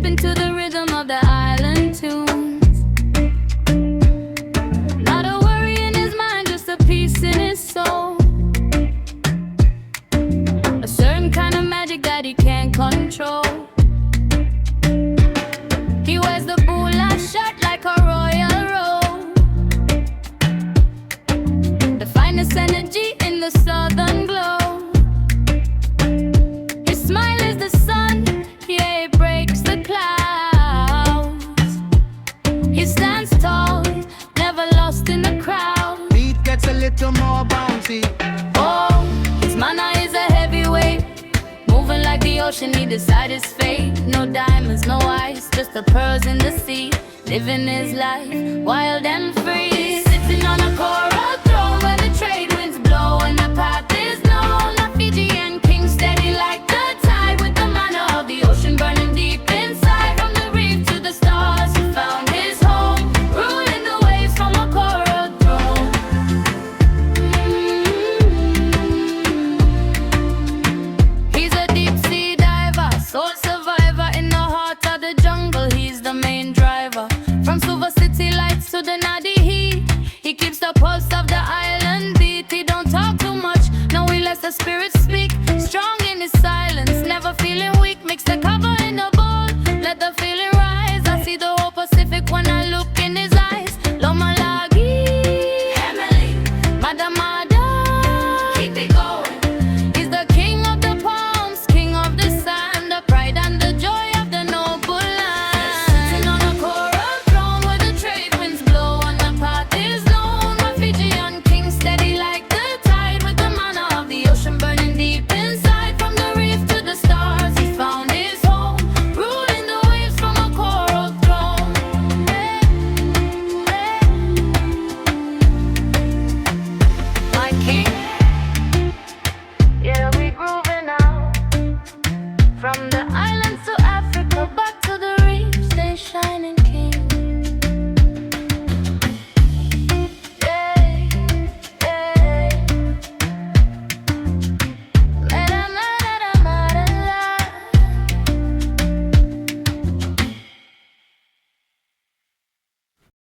into the rhythm of the island tunes. Not a worry in his mind, just a peace in his soul. A certain kind of magic that he can't control. He wears the bula shirt like a royal robe. The finest energy in the southern glow. His smile is the sun, yeah, it breaks the clouds. He stands tall, never lost in the crowd. Beat gets a little more bouncy. Oh, his mana is a heavyweight, moving like the ocean, he decides his fate. No diamonds, no ice, just the pearls in the sea. Living his life, wild and free. Sitting on a coral throne where the trade winds blow and the path is known. A Fijian King, steady like the tide, with the mana of the ocean burning deep inside. From the reef to the stars, he found his home, ruling the waves from a coral throne. He's a deep sea diver, soul survivor in the heart of the jungle. He's the main driver. From silver city lights to the Nadi heat, he keeps the pulse of the island beat. He don't talk too much, no, he lets the spirit speak. Strong